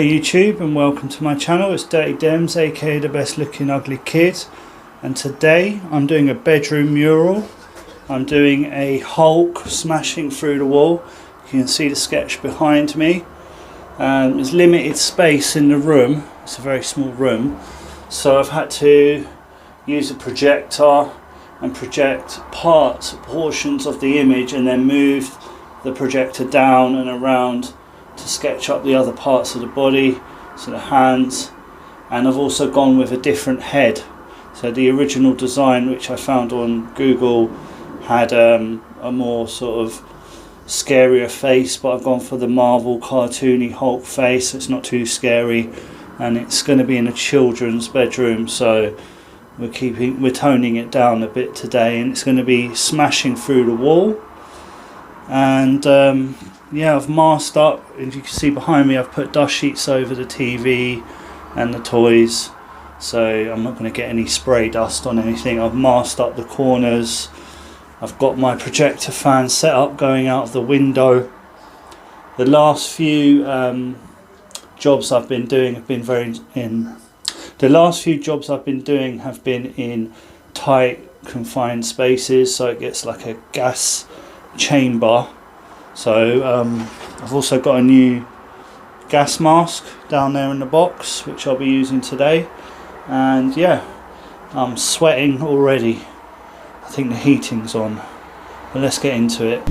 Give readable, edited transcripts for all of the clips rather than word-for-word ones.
Hi YouTube and welcome to my channel. It's Dirty Dems, aka the best looking ugly kid, and today I'm doing a bedroom mural. I'm doing a Hulk smashing through the wall. You can see the sketch behind me. There's limited space in the room, it's a very small room, so I've had to use a projector and project portions of the image and then move the projector down and around to sketch up the other parts of the body, so the hands. And I've also gone with a different head. So the original design, which I found on Google, had a more sort of scarier face, but I've gone for the Marvel cartoony Hulk face, so it's not too scary, and it's going to be in a children's bedroom, so we're toning it down a bit today, and it's going to be smashing through the wall. And yeah, I've masked up, as you can see behind me, I've put dust sheets over the TV and the toys, so I'm not going to get any spray dust on anything. I've masked up the corners. I've got my projector fan set up going out of the window. The last few jobs I've been doing have been in tight confined spaces, so it gets like a gas chamber. So I've also got a new gas mask down there in the box, which I'll be using today. And yeah, I'm sweating already. I think the heating's on, but let's get into it.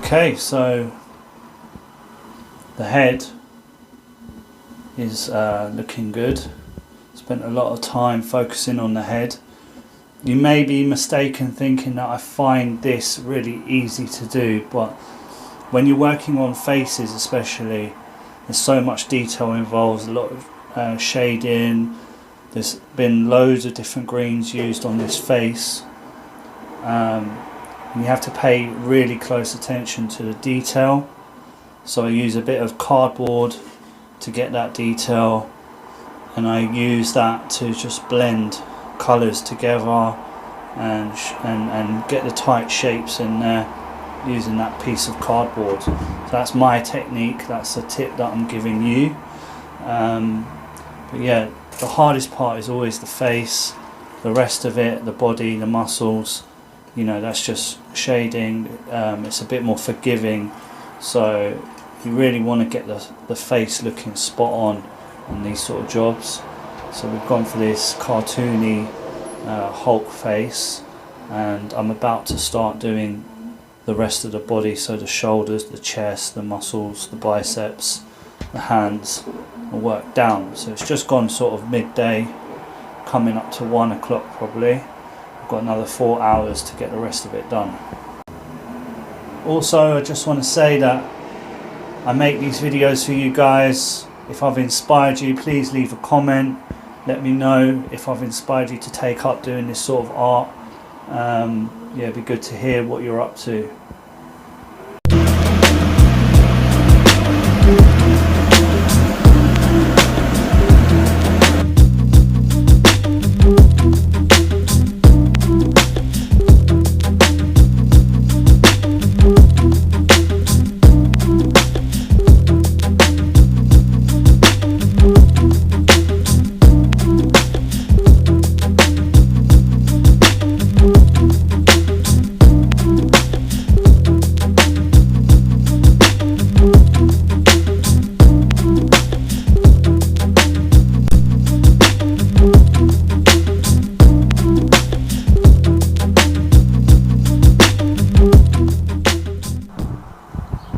Okay, so the head is looking good. Spent a lot of time focusing on the head. You may be mistaken thinking that I find this really easy to do, but when you're working on faces especially, there's so much detail involved, a lot of shading. There's been loads of different greens used on this face. You have to pay really close attention to the detail, so I use a bit of cardboard to get that detail, and I use that to just blend colours together and get the tight shapes in there using that piece of cardboard. So that's my technique, that's a tip that I'm giving you. But yeah, the hardest part is always the face. The rest of it, the body, the muscles, you know, that's just shading. It's a bit more forgiving, so you really want to get the face looking spot on these sort of jobs. So we've gone for this cartoony Hulk face, and I'm about to start doing the rest of the body, so the shoulders, the chest, the muscles, the biceps, the hands will work down. So it's just gone sort of midday, coming up to 1 o'clock probably. Got another 4 hours to get the rest of it done. Also, I just want to say that I make these videos for you guys. If I've inspired you, please leave a comment. Let me know if I've inspired you to take up doing this sort of art. Yeah, it'd be good to hear what you're up to.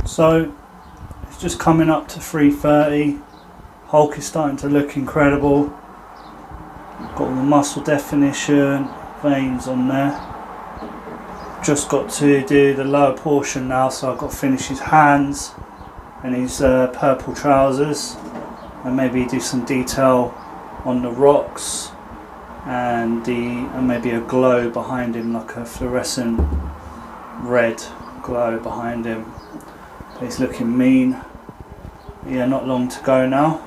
So it's just coming up to 3:30. Hulk is starting to look incredible. Got all the muscle definition, veins on there. Just got to do the lower portion now, so I've got to finish his hands and his purple trousers, and maybe do some detail on the rocks and maybe a glow behind him, like a fluorescent red glow behind him. But he's looking mean. Yeah, not long to go now.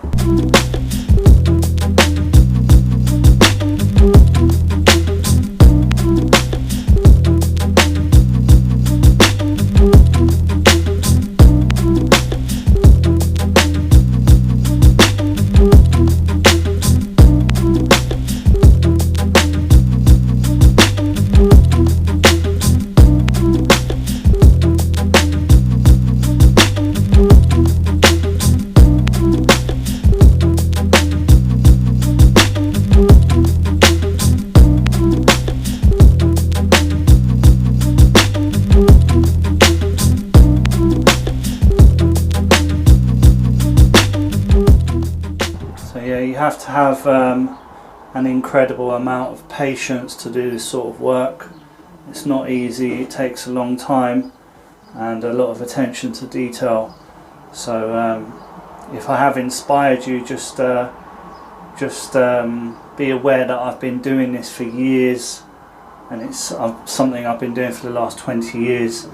Yeah, you have to have an incredible amount of patience to do this sort of work. It's not easy, it takes a long time and a lot of attention to detail. So if I have inspired you, just be aware that I've been doing this for years, and it's something I've been doing for the last 20 years.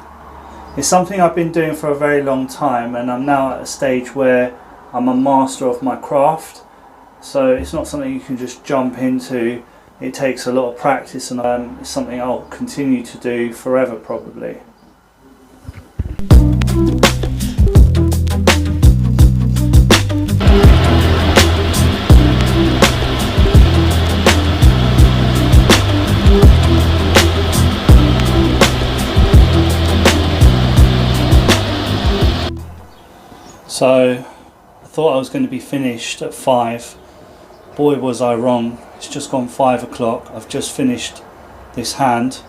It's something I've been doing for a very long time, and I'm now at a stage where I'm a master of my craft. So it's not something you can just jump into. It takes a lot of practice, and it's something I'll continue to do forever probably. So I thought I was going to be finished at 5. Boy was I wrong. It's just gone 5 o'clock. I've just finished this hand,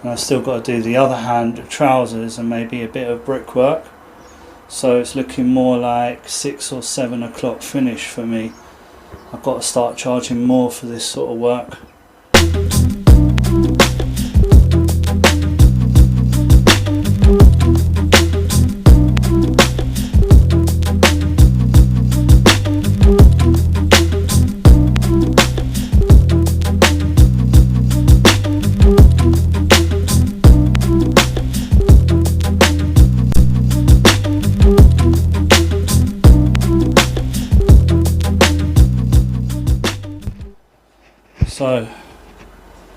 and I've still got to do the other hand, trousers, and maybe a bit of brickwork. So it's looking more like 6 or 7 o'clock finish for me. I've got to start charging more for this sort of work. So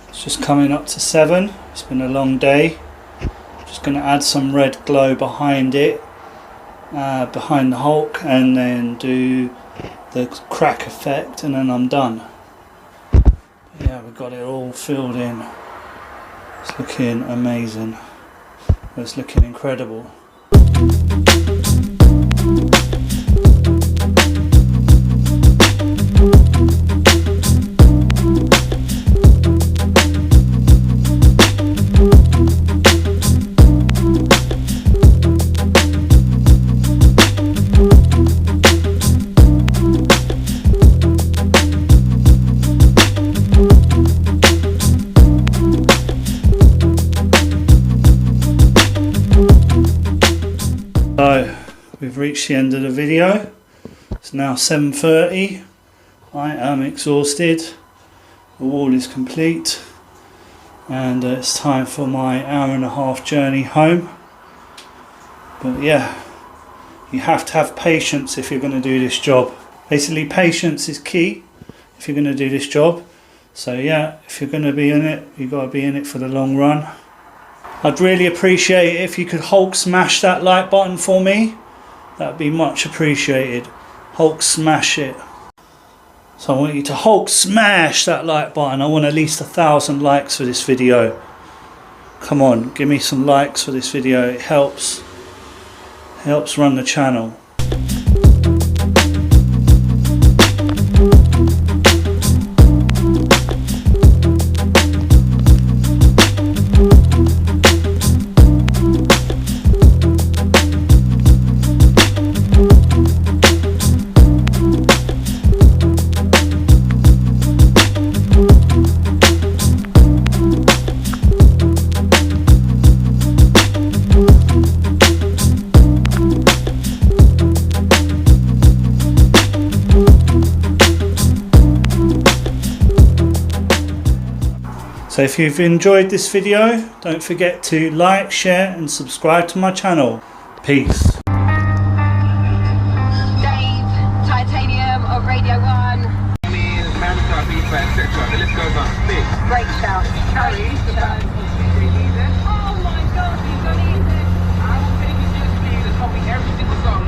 it's just coming up to 7. It's been a long day. Just going to add some red glow behind it, behind the Hulk, and then do the crack effect, and then I'm done. Yeah, we've got it all filled in. It's looking amazing. It's looking incredible. So we've reached the end of the video. It's now 7:30. I am exhausted. The wall is complete, and it's time for my hour-and-a-half journey home. But yeah, you have to have patience if you're going to do this job. Basically, patience is key if you're going to do this job. So yeah, if you're going to be in it, you've got to be in it for the long run. I'd really appreciate it if you could Hulk smash that like button for me. That'd be much appreciated. Hulk smash it. So I want you to Hulk smash that like button. I want at least 1,000 likes for this video. Come on, give me some likes for this video. It helps run the channel. So if you've enjoyed this video, don't forget to like, share and subscribe to my channel. Peace. Dave, Titanium of Radio 1. The list goes on. Great shout. Carrie, the band. Oh my god, he's done it. I will take it just me. There's probably every single song.